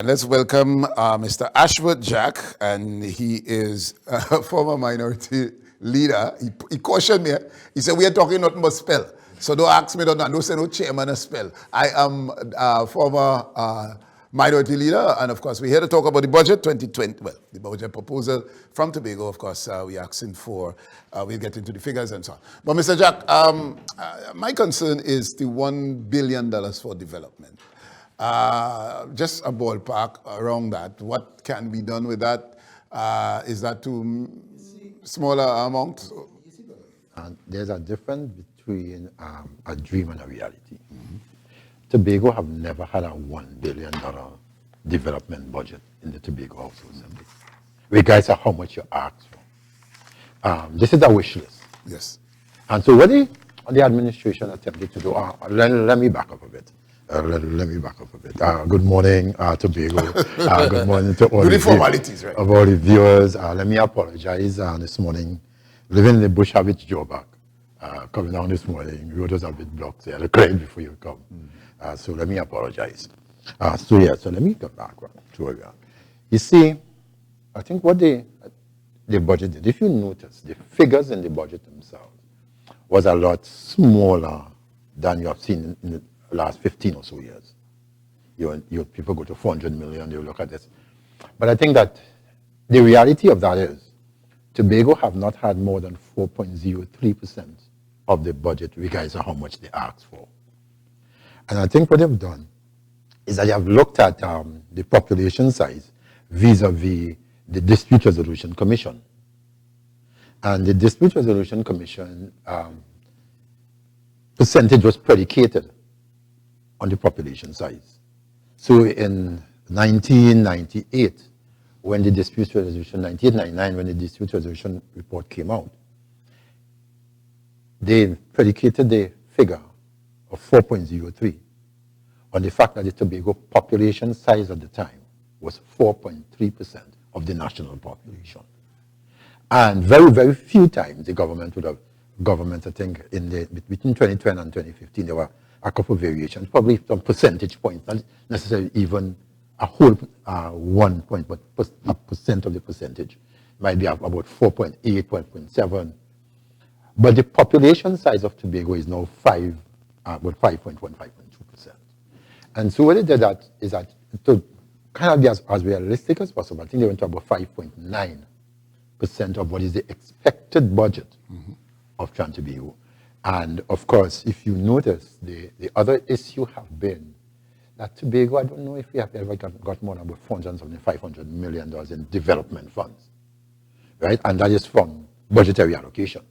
Let's welcome Mr. Ashworth Jack, and he is a former minority leader. He cautioned me. He said, we are talking nothing but spell. So don't ask me, don't say no chairman a spell. I am a former minority leader, and of course, we're here to talk about the budget 2020. Well, the budget proposal from Tobago, of course, we're asking for, we'll get into the figures and so on. But Mr. Jack, my concern is the $1 billion for development. Just a ballpark around that. What can be done with that? Is that too smaller amount? There's a difference between a dream and a reality. Tobago have never had a $1 billion development budget in the Tobago House of Assembly, regardless of how much you ask for. This is a wish list. Yes. And so what the administration attempted to do, let me back up a bit. Let me back up a bit. Good morning, Tobago. Good morning to all the formalities, right? Of all the viewers. Let me apologize this morning. Living in the bush a bit drawback. Coming down this morning, road was a bit blocked. So I had to climb before you come. So let me apologize. So let me get back to where we are. You see, I think what the budget did, if you notice, the figures in the budget themselves was a lot smaller than you have seen in the last 15 or so years. You people go to 400 million, they look at this. But I think that the reality of that is Tobago have not had more than 4.03% of the budget, regardless of how much they asked for. And I think what they've done is that they have looked at the population size vis-a-vis the Dispute Resolution Commission. And the Dispute Resolution Commission percentage was predicated on the population size. So in 1998, when the dispute resolution, 1999, when the dispute resolution report came out, they predicated the figure of 4.03 on the fact that the Tobago population size at the time was 4.3% of the national population. And very, very few times the government would have, I think, between 2010 and 2015, there were a couple of variations, probably some percentage points, not necessarily even a whole 1 point, but a percent of the percentage. Might be about 4.8, 4.7. But the population size of Tobago is now about 5.1, 5.2%. And so what they did is that to kind of be as realistic as possible, I think they went to about 5.9% of what is the expected budget of Tobago. And of course, if you notice, the other issue have been that Tobago, I don't know if we have ever got more than about $475 million in development funds, right? And that is from budgetary allocation.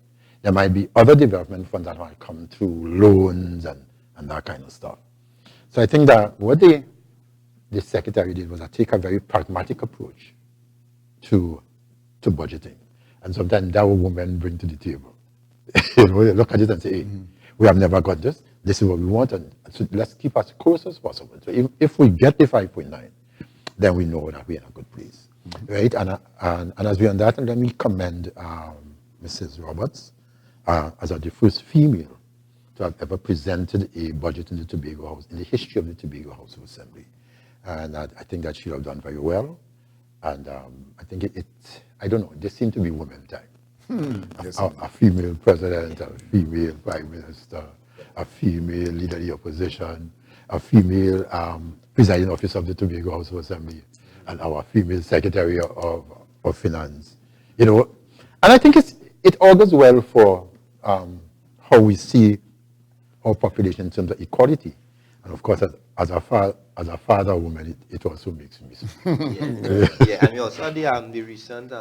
There might be other development funds that might come through loans and that kind of stuff. So I think that what the secretary did was take a very pragmatic approach to budgeting. And sometimes that woman bring to the table. You know, look at it and say, hey, we have never got this. This is what we want, and so let's keep as close as possible. So if we get the 5.9, then we know that we're in a good place, right? And as we on that, let me commend Mrs. Roberts as the first female to have ever presented a budget in the Tobago House, in the history of the Tobago House of Assembly. And I think that she have done very well. And I think I don't know, they seem to be women time. Yes, a female president, a female prime minister, a female leader of the opposition, a female presiding officer of the Tobago House of Assembly, and our female secretary of finance. You know, and I think it augurs well for how we see our population in terms of equality. And of course, as a father woman, it also makes me smile. Yeah, and we also had the recent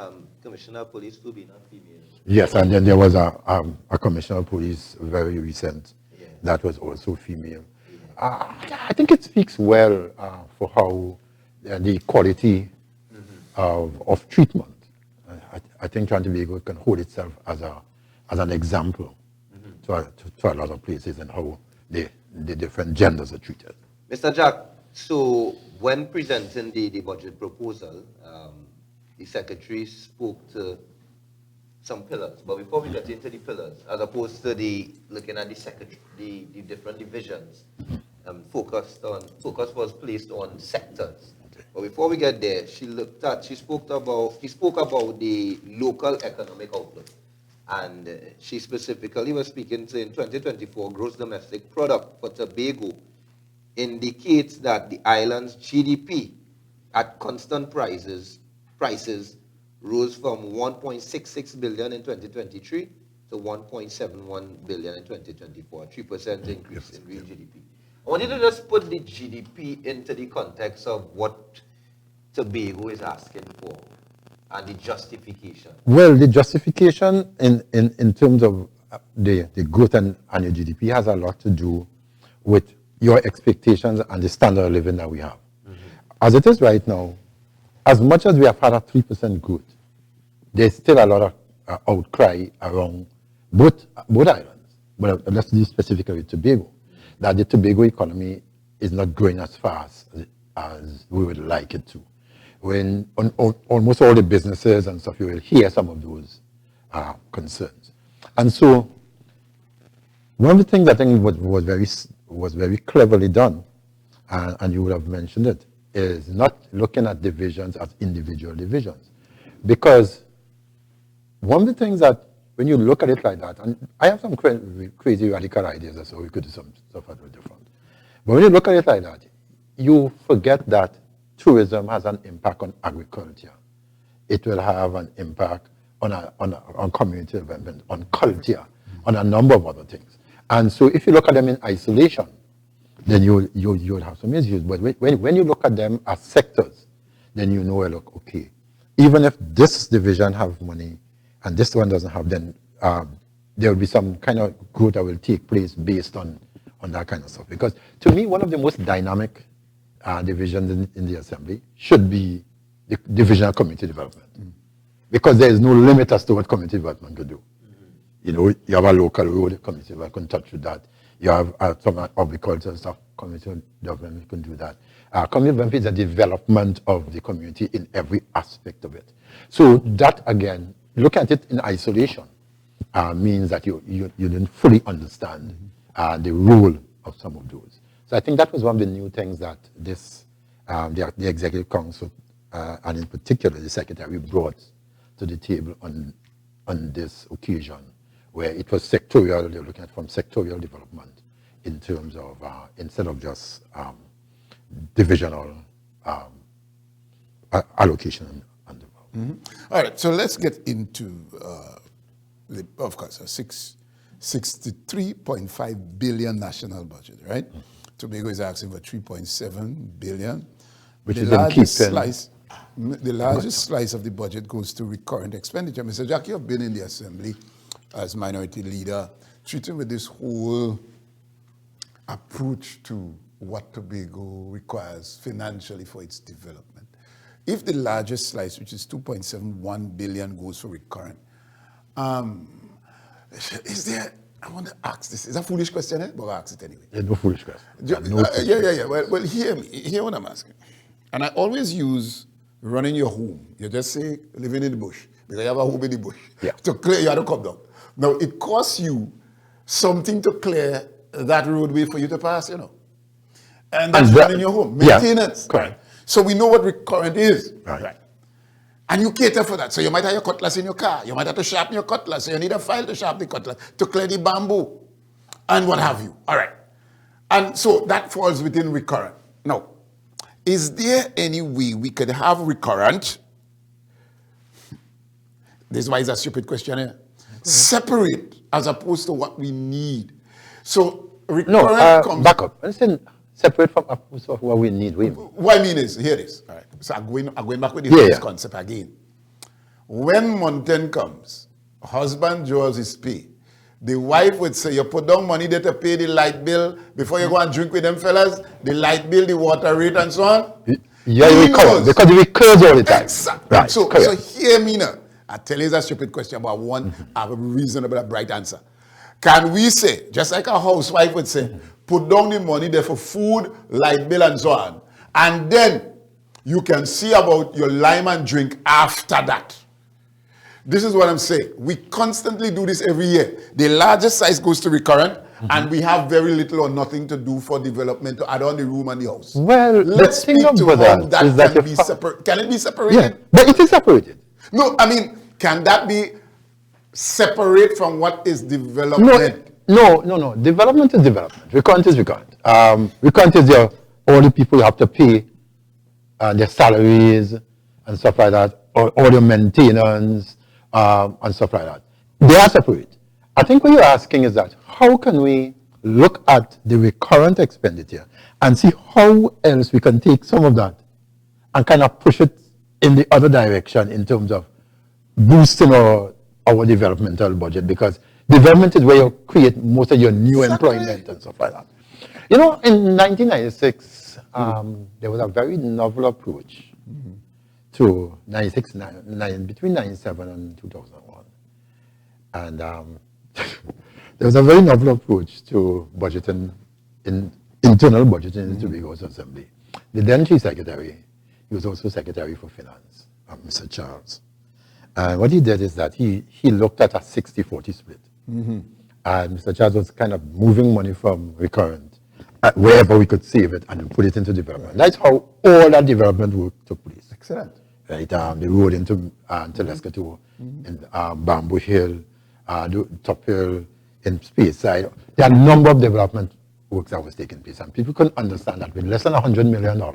Commissioner of Police to being a female. Yes, and then there was a Commissioner of Police, very recent, that was also female. I think it speaks well for how the equality of treatment. I think Tobago can hold itself as an example to a lot of places and how the different genders are treated. Mr. Jack, so when presenting the budget proposal, the secretary spoke to some pillars. But before we get into the pillars, as opposed to looking at the different divisions, focus was placed on sectors. But before we get there, he spoke about the local economic outlook. And she specifically was speaking to in 2024 gross domestic product for Tobago indicates that the island's GDP at constant prices rose from 1.66 billion in 2023 to 1.71 billion in 2024, a 3% increase in real GDP. I want you to just put the GDP into the context of what Tobago is asking for and the justification. Well, the justification in terms of the growth and annual GDP has a lot to do with your expectations and the standard of living that we have. As it is right now, as much as we have had a 3% growth, there's still a lot of outcry around both islands, but let's do specifically Tobago, that the Tobago economy is not growing as fast as we would like it to. When on almost all the businesses and stuff, you will hear some of those concerns. And so, one of the things I think was very cleverly done, and you would have mentioned it, is not looking at divisions as individual divisions. Because one of the things that, when you look at it like that, and I have some crazy radical ideas as so we could do some stuff a little different. But when you look at it like that, you forget that tourism has an impact on agriculture. It will have an impact on community development, on culture, on a number of other things. And so if you look at them in isolation, then you'll have some issues. But when you look at them as sectors, then you know, look, okay, even if this division have money and this one doesn't have, then there will be some kind of growth that will take place based on that kind of stuff. Because to me, one of the most dynamic divisions in the assembly should be the division of community development. Because there is no limit as to what community development could do. You know, you have a local road, community development can touch with that. You have some agriculture stuff, community development can do that. Community development is the development of the community in every aspect of it. So that, again, look at it in isolation means that you didn't fully understand the role of some of those. So I think that was one of the new things that this, the Executive Council, and in particular the Secretary, brought to the table on this occasion, where it was sectorial. They're looking at from sectorial development in terms of, instead of just divisional allocation and development. All right, so let's get into, of course, a 63.5 billion national budget, right? Tobago is asking for 3.7 billion. Which is in keeping. The largest slice of the budget goes to recurrent expenditure. Mr. Jack, you have been in the Assembly as minority leader, treating with this whole approach to what Tobago requires financially for its development. If the largest slice, which is 2.71 billion, goes for recurrent, is there, I want to ask this, is that a foolish question, eh? But I'll ask it anyway. Yeah, no foolish question. Yeah. Well, hear what I'm asking. And I always use running your home. You just say living in the bush, because you have a home in the bush. Yeah. To clear, you have to come down. Now, it costs you something to clear that roadway for you to pass, you know. And that's running your home. Maintenance. Yeah, correct. So we know what recurrent is. Right. And you cater for that. So you might have your cutlass in your car. You might have to sharpen your cutlass. So you need a file to sharpen the cutlass, to clear the bamboo, and what have you. All right. And so that falls within recurrent. Now, is there any way we could have recurrent? This is why it's a stupid question here. Separate as opposed to what we need. So recurrent comes... back up. Listen, separate from opposed to what we need. What I mean is, here it is. All right. So I'm going back with the first concept again. When mountain comes, husband draws his pay. The wife would say, you put down money there to pay the light bill before you go and drink with them fellas, the light bill, the water rate, and so on. Yeah, you recover, because you recurs all the time. Exactly. Right. So hear me now. I tell you it's a stupid question, but I want a reasonable, bright answer. Can we say, just like a housewife would say, put down the money there for food, light bill, and so on, and then you can see about your lime and drink after that? This is what I'm saying. We constantly do this every year. The largest size goes to recurrent, and we have very little or nothing to do for development to add on the room and the house. Well, let's the thing speak to about how that that is that can be separated. Can it be separated? Yeah, but it is separated. No, I mean, can that be separate from what is development? No. Development is development. Recount is recount. Recount is all the people you have to pay their salaries and stuff like that, or all your maintenance and stuff like that. They are separate. I think what you're asking is that how can we look at the recurrent expenditure and see how else we can take some of that and kind of push it in the other direction in terms of boosting our developmental budget, because development is where you create most of your new employment and stuff like that. You know, in 1996, there was a very novel approach to between 97 and 2001. And there was a very novel approach to budgeting, internal budgeting in the Tobago Assembly. The then Chief Secretary, he was also Secretary for Finance, Mr. Charles. And what he did is that he looked at a 60-40 split. And Mr. Charles was kind of moving money from recurrent, wherever we could save it, and put it into development. That's how all that development work took place. Excellent. Right, the road into Telescotto, in Bamboo Hill, the Top Hill, in Speyside. There are a number of development works that was taking place, and people couldn't understand that with less than $100 million. I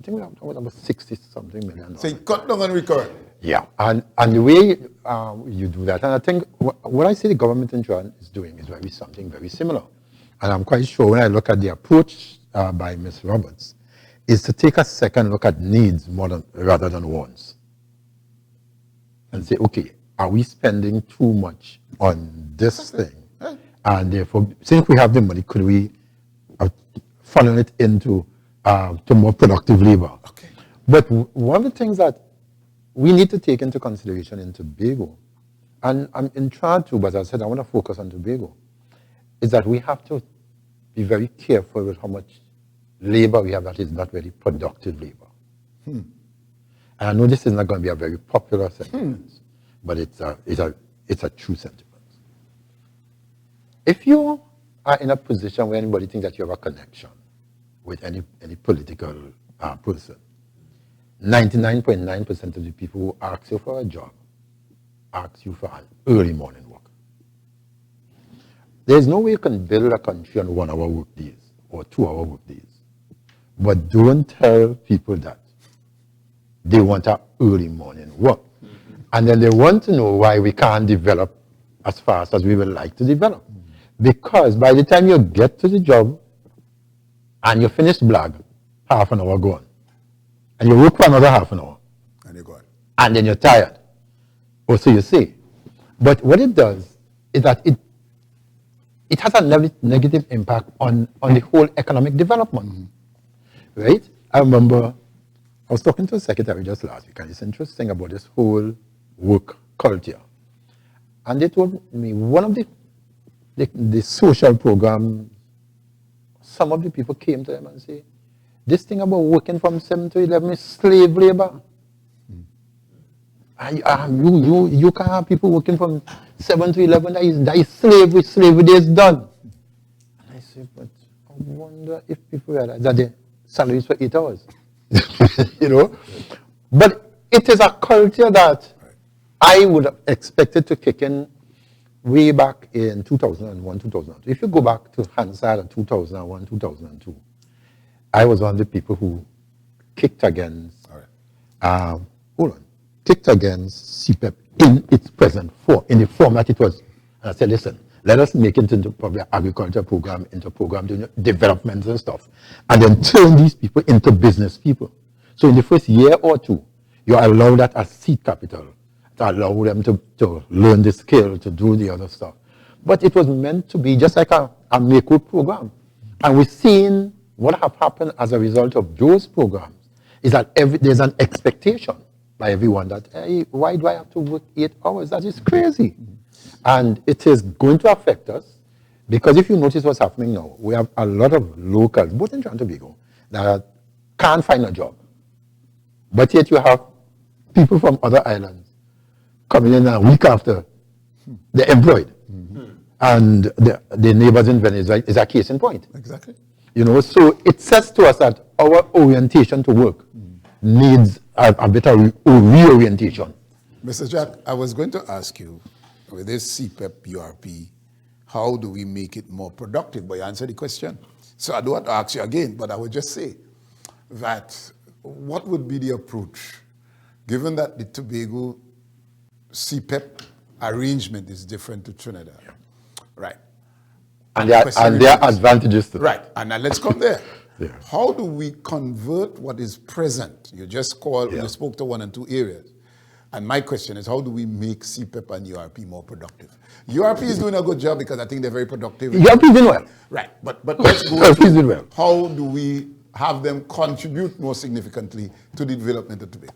think that was about 60-something million. So you cut down on recurrent. Yeah, and the way you do that, and I think what I see the government in Jumaane is doing is something very similar. And I'm quite sure when I look at the approach by Ms. Roberts, is to take a second look at needs rather than wants. And say, okay, are we spending too much on this thing? And therefore, since we have the money, could we funnel it into to more productive labor? Okay. But one of the things that we need to take into consideration in Tobago, and I'm in charge too, but as I said, I want to focus on Tobago, is that we have to be very careful with how much labor we have that is not very productive labor. And I know this is not going to be a very popular sentiment, but it's a true sentiment. If you are in a position where anybody thinks that you have a connection with any political person, 99.9% of the people who ask you for a job ask you for an early morning work. There's no way you can build a country on 1 hour work days or 2 hour work days. But don't tell people that they want an early morning work. And then they want to know why we can't develop as fast as we would like to develop. Because by the time you get to the job and you finish blag, half an hour gone. And you work for another half an hour. And you're gone. And then you're tired. Or so you say. But what it does is that it has a negative impact on the whole economic development. Right? I remember I was talking to a secretary just last week, and it's interesting about this whole work culture. And they told me one of the social programs, some of the people came to them and say, this thing about working from 7 to 11 is slave labor. You can't have people working from 7 to 11, that is slavery, slavery day is done. And I said, but I wonder if people realize that the salary is for 8 hours. You know? But it is a culture that I would have expected to kick in way back in 2001, 2002. If you go back to Hansard in 2001, 2002, I was one of the people who kicked against, kicked against CPEP in its present form, in the form that it was. And I said, listen, let us make it into probably an agriculture program, into a program doing development and stuff, and then turn these people into business people. So in the first year or two, you allow that as seed capital, to allow them to learn the skill, to do the other stuff. But it was meant to be just like a make-work program. And we've seen what have happened as a result of those programs is that there's an expectation by everyone that, hey, why do I have to work 8 hours? That is crazy. And it is going to affect us, because if you notice what's happening now, we have a lot of locals, both in Tobago, that can't find a job. But yet you have people from other islands coming in a week after they're employed. and the neighbors in Venezuela is a case in point. Exactly. You know, so it says to us that our orientation to work needs a bit of reorientation. Mr. Jack, I was going to ask you, with this CPEP URP, how do we make it more productive? But you answered the question. So I don't want to ask you again, but I would just say that what would be the approach, given that the Tobago CPEP arrangement is different to Trinidad? Yeah. Right. And there are advantages to it. Right, and now let's come there. Yeah. How do we convert what is present? You just called, you spoke to 1 and 2 areas. And my question is, how do we make CPEP and URP more productive? URP is doing a good job because I think they're very productive. URP is doing well. Right, but let's go URP is doing well. How do we have them contribute more significantly to the development of Tobago?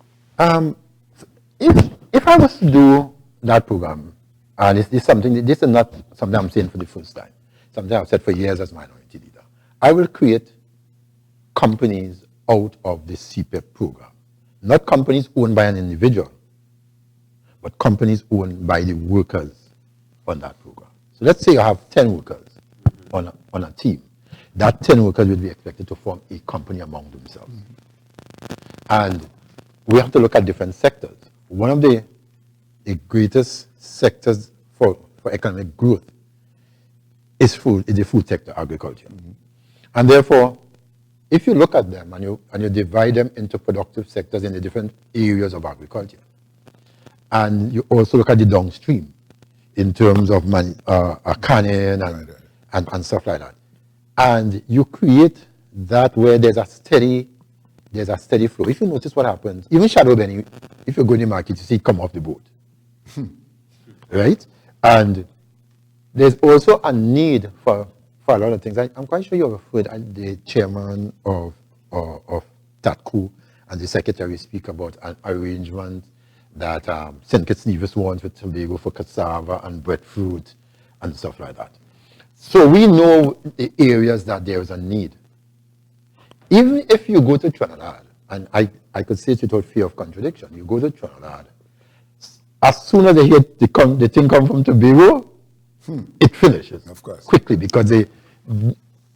If I was to do that program, and this is not something I'm saying for the first time, something I've said for years as minority leader, I will create companies out of the CPEP program. Not companies owned by an individual, but companies owned by the workers on that program. So let's say you have 10 workers on a team. That 10 workers will be expected to form a company among themselves. And we have to look at different sectors. One of the greatest sectors for economic growth is the food sector, agriculture. And therefore, if you look at them and you divide them into productive sectors in the different areas of agriculture, and you also look at the downstream in terms of canning and stuff like that, and you create that where there's a steady flow. If you notice what happens, even shadow benny, if you go in the market, you see it come off the boat, right? And there's also a need for a lot of things. I'm quite sure you've heard the chairman of TATCO and the secretary speak about an arrangement that St. Kitts Nevis wants with Tobago for cassava and breadfruit and stuff like that. So we know the areas that there is a need. Even if you go to Trinidad, and I could say it without fear of contradiction, you go to Trinidad, as soon as they hear the thing come from Tobago, it finishes, of course, quickly, because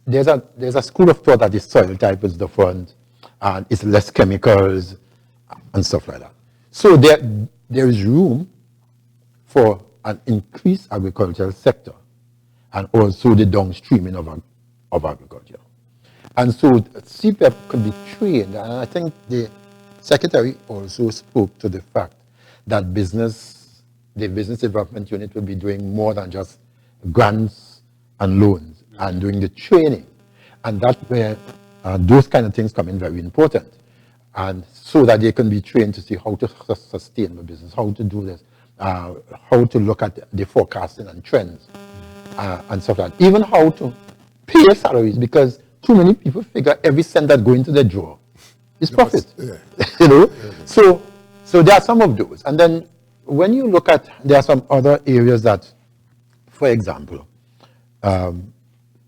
there's a school of thought that the soil type is different and it's less chemicals and stuff like that. So there is room for an increased agricultural sector and also the downstreaming of agriculture. And so CPEP could be trained, and I think the secretary also spoke to the fact that the business development unit will be doing more than just grants and loans and doing the training. And that's where those kind of things come in very important. And so that they can be trained to see how to sustain the business, how to do this, how to look at the forecasting and trends and stuff like that. Even how to pay salaries, because too many people figure every cent that goes into the drawer is profit. Yeah. You know? Yeah. So there are some of those. And then when you look at, there are some other areas that, for example, and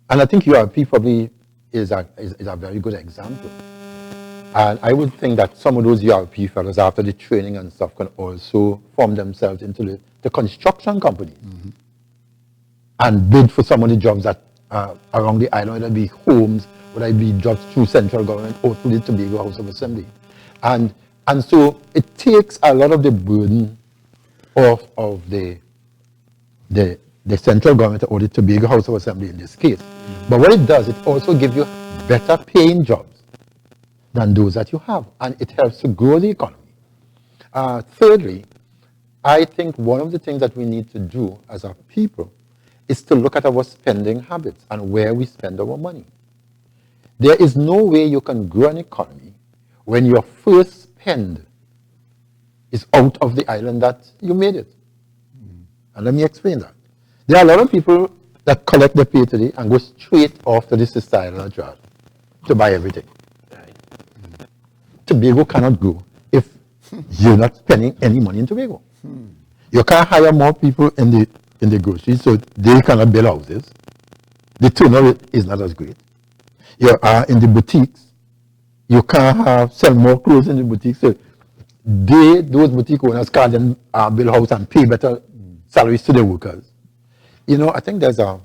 I think URP probably is a very good example. And I would think that some of those URP fellows, after the training and stuff, can also form themselves into the construction companies and bid for some of the jobs that around the island, whether it be homes, whether it be jobs through central government or through the Tobago House of Assembly. And so it takes a lot of the burden off of the central government or the Tobago House of Assembly in this case. But what it does, it also gives you better paying jobs than those that you have, and it helps to grow the economy. Thirdly, I think one of the things that we need to do as a people is to look at our spending habits and where we spend our money. There is no way you can grow an economy when your first spend is out of the island that you made it. And let me explain that. There are a lot of people that collect their pay today and go straight off to the sister island to buy everything. Tobago cannot grow if you're not spending any money in Tobago. You can't hire more people in the groceries, so they cannot build houses. The turnover is not as great. You are in the boutiques. You can't sell more clothes in the boutiques. So those boutique owners can't then build a house and pay better salaries to their workers. You know, I think there's a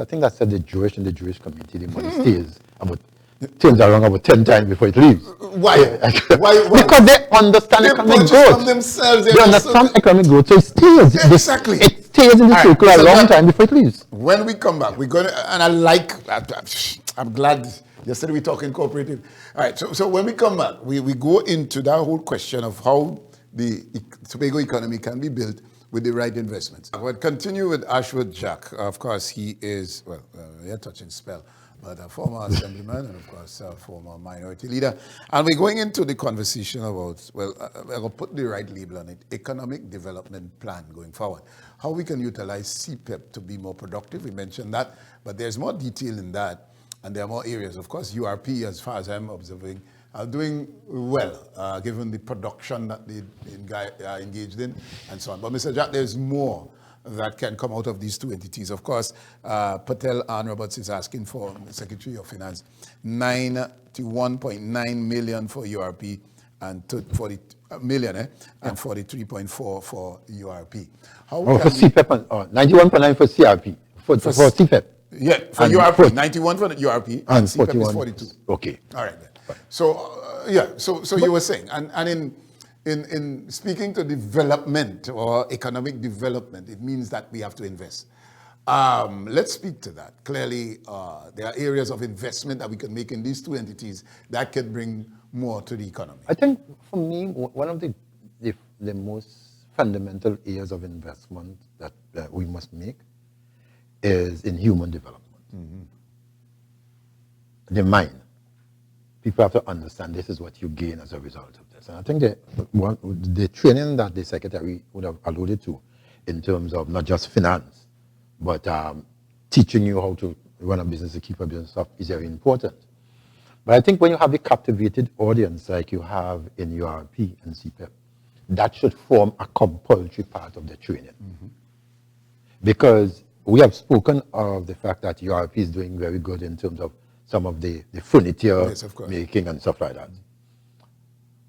thing that said in the Jewish community, the money stays turns around about 10 times before it leaves. Why? Why? Because they understand economic growth. Themselves. They understand economic growth, so it stays. Yeah, exactly. It stays in the circle a long time before it leaves. When we come back, we're going to, and I'm glad, yesterday we talking cooperative. All right, so when we come back, we go into that whole question of how the Tobago economy can be built with the right investments. We'll continue with Ashworth Jack. Of course, he is, we are touching spell, but a former assemblyman and, of course, a former minority leader. And we're going into the conversation about, I'll put the right label on it, economic development plan going forward. How we can utilize CPEP to be more productive. We mentioned that, but there's more detail in that, and there are more areas. Of course, URP, as far as I'm observing, are doing well, given the production that they are engaged in, and so on. But Mr. Jack, there's more that can come out of these two entities. Of course, Patel Ann Roberts is asking for, the Secretary of Finance, 91.9 million for URP and 40 million, and 43.4 for URP. How for CPEP, 91.9 for CRP, for CPEP. Yeah, for URP, 91 for URP, and CPEP is 42. Okay. All right, then. So, so you were saying, and in speaking to development or economic development, it means that we have to invest. Let's speak to that. Clearly, there are areas of investment that we can make in these two entities that can bring more to the economy. I think, for me, one of the most fundamental areas of investment that we must make is in human development. Mm-hmm. The mind. People have to understand this is what you gain as a result of this. And I think the training that the Secretary would have alluded to in terms of not just finance, but teaching you how to run a business, to keep a business up is very important. But I think when you have a captivated audience like you have in URP and CPEP, that should form a compulsory part of the training. Mm-hmm. Because we have spoken of the fact that URP is doing very good in terms of some of the furniture making and stuff like that.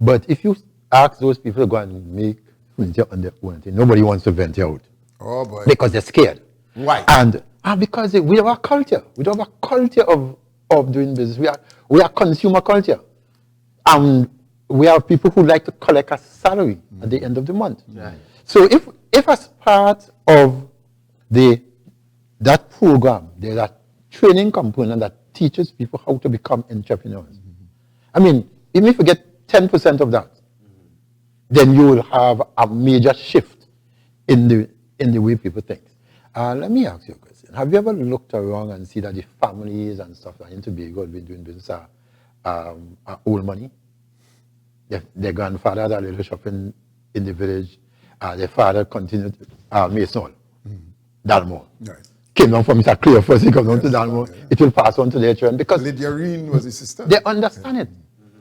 But if you ask those people to go and make furniture on their own, nobody wants to venture out. Oh boy. Because they're scared. Why? And because we have a culture. We don't have a culture of doing business. We are consumer culture. And we have people who like to collect a salary at the end of the month. Right. So if as part of that program, there's a training component that teaches people how to become entrepreneurs. Mm-hmm. I mean, even if you get 10% of that, then you will have a major shift in the way people think. Let me ask you a question. Have you ever looked around and see that the families and stuff like in Tobago have been doing business are old money? Their grandfather had a little shop in the village. Their father continued Mason Hall, Dalmore. Right. Came down from Mr. Clear first, he comes down to Dalmore. Right. It will pass on to their children because Lydia Reen was his sister. They understand it.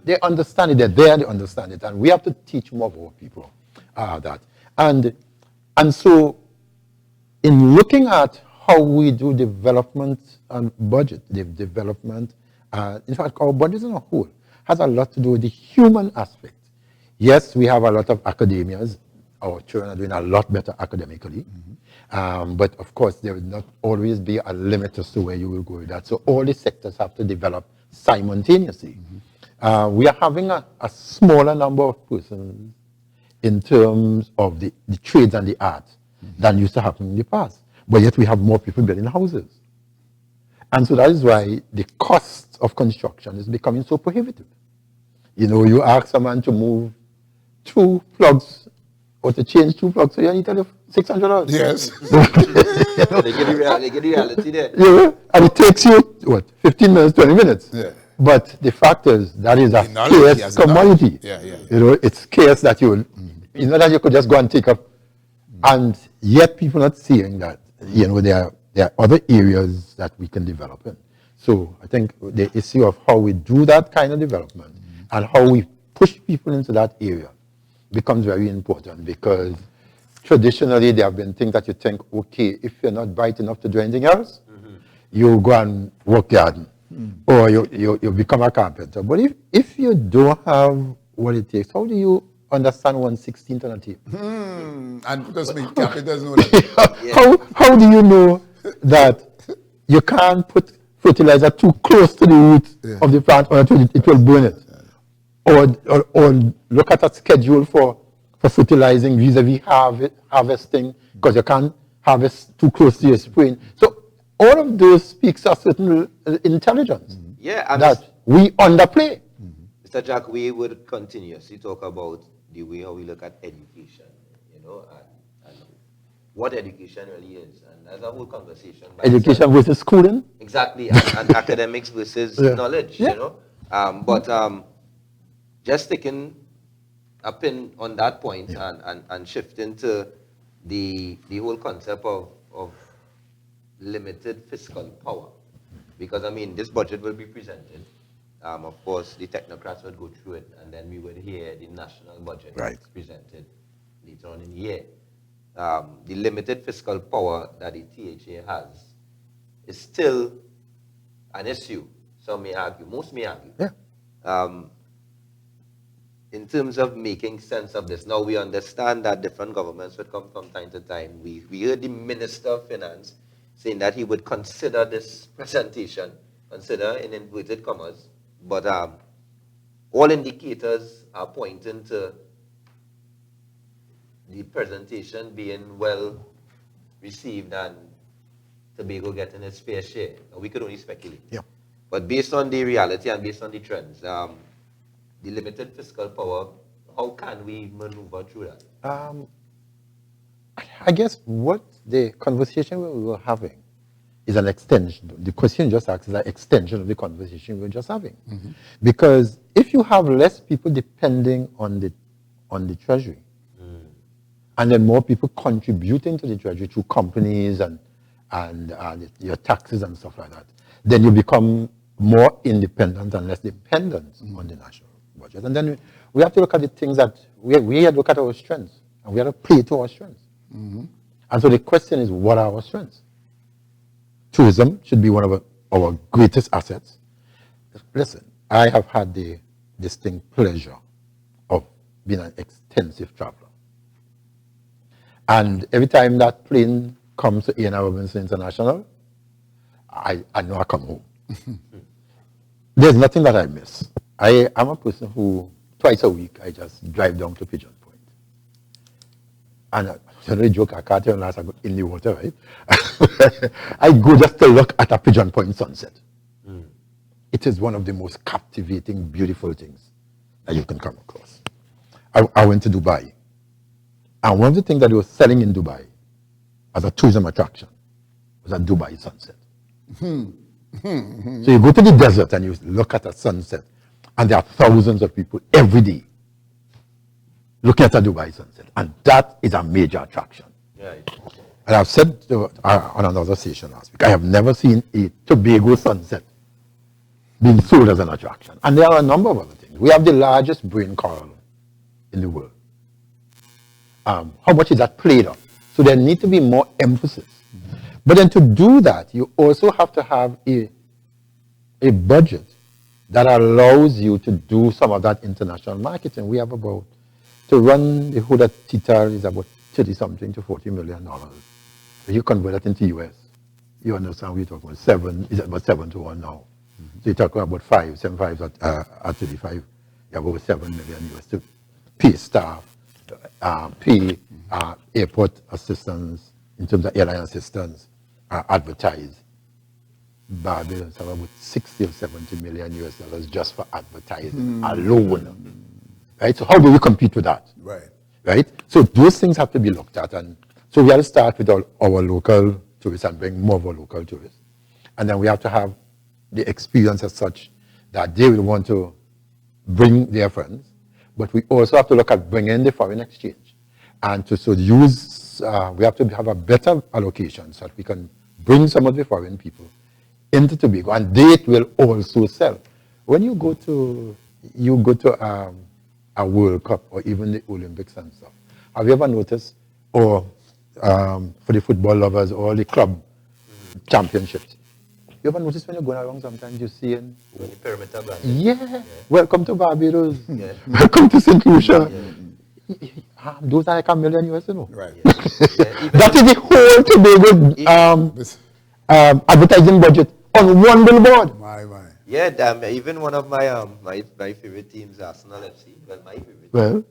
They understand it. They're there, they understand it. And we have to teach more of our people that. And so in looking at how we do development and budget, the development, in fact, our budget as a whole has a lot to do with the human aspect. Yes, we have a lot of academias. Our children are doing a lot better academically. Mm-hmm. But of course, there will not always be a limit as to where you will go with that. So all the sectors have to develop simultaneously. Mm-hmm. We are having a smaller number of persons in terms of the trades and the arts than used to happen in the past. But yet we have more people building houses. And so that is why the cost of construction is becoming so prohibitive. You know, you ask someone to move 2 plugs or to change 2 plugs, so you need to have $600. Yes. They get the reality there. Yeah, and it takes you, 15 minutes, 20 minutes. Yeah. But the fact is, that is a scarce commodity. Yeah. You know, it's scarce that you will, it's not that you could just go and take up. And yet people are not seeing that, you know, there are other areas that we can develop in. So I think the issue of how we do that kind of development and how we push people into that area becomes very important, because traditionally there have been things that you think, okay, if you're not bright enough to do anything else, you go and work garden, or you become a carpenter. But if you don't have what it takes, how do you understand 1/16 on a tape? And trust me, carpenters know that. How do you know that you can't put fertilizer too close to the root of the plant or it will burn it. Or look at a schedule for fertilizing vis-a-vis harvesting, because you can't harvest too close to your spraying. So all of those speaks of certain intelligence that we underplay. Mr. Jack, we would continuously talk about the way how we look at education, and what education really is. And that's a whole conversation. Education versus schooling? Exactly, and academics versus knowledge, But just taking a pin on that point and shifting to the whole concept of limited fiscal power. Because, this budget will be presented. Of course, the technocrats would go through it, and then we would hear the national budget presented later on in the year. The limited fiscal power that the THA has is still an issue. Some may argue, most may argue. In terms of making sense of this, now we understand that different governments would come from time to time. We heard the Minister of Finance saying that he would consider this presentation, consider in inverted commas, but all indicators are pointing to the presentation being well received and Tobago getting its fair share. We could only speculate. But based on the reality and based on the trends, the limited fiscal power, how can we maneuver through that? I guess what the conversation we were having is an extension. The question just asked is an extension of the conversation we were just having. Because if you have less people depending on the treasury, and then more people contributing to the treasury through companies and your taxes and stuff like that, then you become more independent and less dependent on the national budget. And then we have to look at the things that we have to look at our strengths, and we have to play to our strengths. And so the question is, what are our strengths? Tourism should be one of our greatest assets. Listen, I have had the distinct pleasure of being an extensive traveler. And every time that plane comes to A&R Robinson International, I know I come home. There's nothing that I miss. I am a person who, twice a week, I just drive down to Pigeon Point. And I joke, I can't tell unless I go in the water, right? I go just to look at a Pigeon Point sunset. It is one of the most captivating, beautiful things that you can come across. I went to Dubai. And one of the things that they were selling in Dubai as a tourism attraction was a Dubai sunset. So you go to the desert and you look at a sunset, and there are thousands of people every day looking at a Dubai sunset. And that is a major attraction. And I've said on another station last week, I have never seen a Tobago sunset being sold as an attraction. And there are a number of other things. We have the largest brain coral in the world. How much is that played on? So there needs to be more emphasis. But then to do that, you also have to have a budget that allows you to do some of that international marketing. We have to run the whole at Tita is about 30-something to $40 million. So you convert that into US. You understand we're talking about 7, is about 7 to 1 now. So you're talking about 75 at 35. You have over 7 million US to pay staff, pay airport assistance, in terms of airline assistance, advertise. Barbados have about 60 or 70 million US dollars just for advertising alone. Right? So how do we compete with that? Right? So those things have to be looked at. And so we have to start with our local tourists and bring more of our local tourists. And then we have to have the experience as such that they will want to bring their friends. But we also have to look at bringing the foreign exchange. And to use, we have to have a better allocation so that we can bring some of the foreign people into Tobago, and they will also sell. When you go to a World Cup or even the Olympics and stuff, have you ever noticed, or for the football lovers or the club championships, you ever notice when you're going around sometimes you're seeing the perimeter brand. Welcome to Barbados, welcome to St. Lucia. Those are like $1 million US, you know. Right. That is the whole Tobago advertising budget on one billboard. My. Yeah, even one of my favorite teams, Arsenal FC, well, my favorite. Well,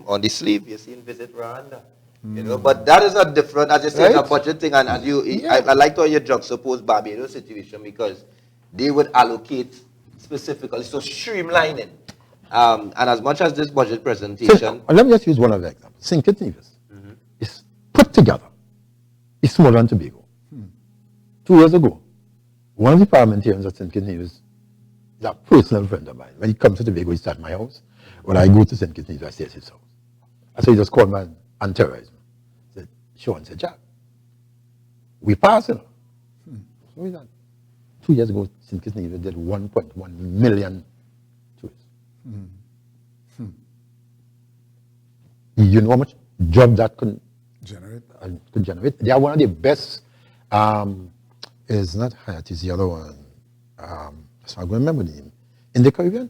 On the sleeve, you're seeing Visit Rwanda. You know, but that is a different, as you say, Right. a budget thing. And I like how you juxtapose Barbados situation because they would allocate specifically, so streamlining. And as much as this budget presentation, let me just use one other example. St. Kitts Nevis is put together. It's smaller than Tobago. 2 years ago, one of the parliamentarians at St. Kitts Nevis is a personal friend of mine. When he comes to Tobago, he's at my house. When I go to St. Kitts Nevis, I stay at his house. And so he just called me and terrorized me. Said, Sean said, Jack, we passed it. So we done. 2 years ago, St. Kitts Nevis did 1.1 million tourists. You know how much job that could generate? They are one of the best. It's not Hyatt, it's the other one. So I'm going to remember the name. In the Caribbean,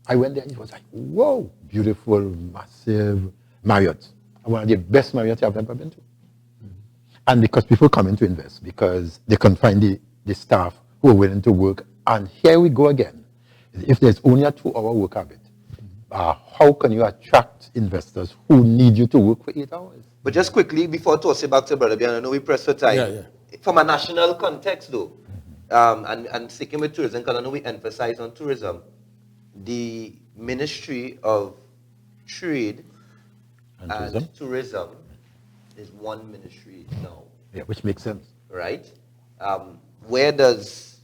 I went there and it was like, whoa, beautiful, massive Marriott. One of the best Marriott I've ever been to. And because people come in to invest, because they can find the staff who are willing to work. And here we go again. If there's only a 2-hour work habit, how can you attract investors who need you to work for 8 hours? but just quickly, before tossing back to Brother Bian, I know we press for time. Yeah. From a national context, though, and sticking with tourism, because I know we emphasize on tourism, the Ministry of Trade and Tourism is one ministry now. Yeah, which makes sense. Right? Where does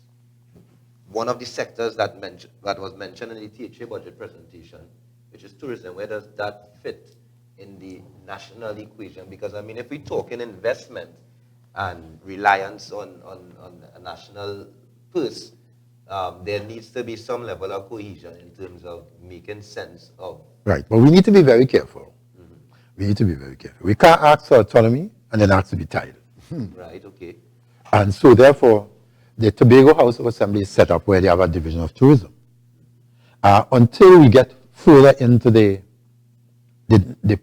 one of the sectors that was mentioned in the THA budget presentation, which is tourism, where does that fit in the national equation? Because, I mean, if we talk in investment and reliance on a national purse, there needs to be some level of cohesion in terms of making sense of. Right, but we need to be very careful. We need to be very careful. We can't ask for autonomy and then ask to be tied. Right, okay. And so, therefore, the Tobago House of Assembly is set up where they have a division of tourism. Until we get further into the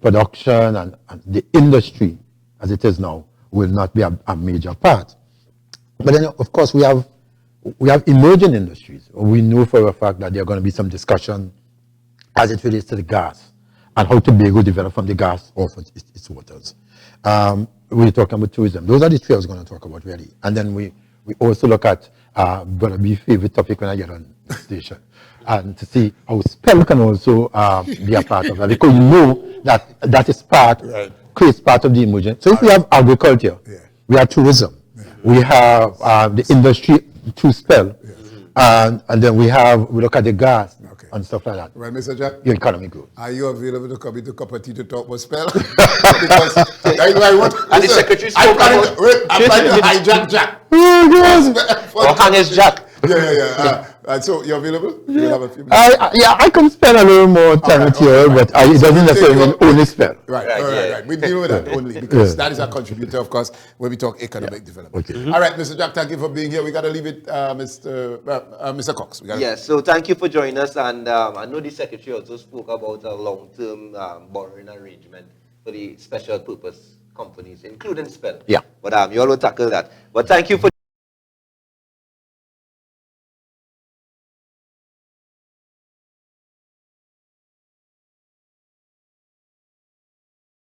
production and the industry, as it is now, will not be a major part. But then, of course, we have emerging industries. We know for a fact that there are going to be some discussion as it relates to the gas and how Tobago developed from the gas off its waters. We're talking about tourism. Those are the three I was going to talk about, really. And then we also look at going to be favorite topic when I get on the station, and to see how spell can also be a part of that, because you know that is part, creates part of the emerging. So if we have agriculture, we have tourism, we have the industry through spell, and then we look at the gas and stuff like that. Well, Mr. Jack, Your economy grows. are you available to come into cup of tea to talk about spell? Because I want. And the secretary spoke I'm trying to hijack Jack. Or hang his Jack. Yeah. So you're available? You have a few minutes. I can spend a little more time with you, but it doesn't necessarily mean only spell. Right. We deal with that only because that is a contributor, of course, when we talk economic development. Okay. All right, Mr. Jack, thank you for being here. We got to leave it, Mr. Cox. Yes, so thank you for joining us. And I know the secretary also spoke about a long-term borrowing arrangement for the special purpose companies, including spell. Yeah. But you all will tackle that. But thank you for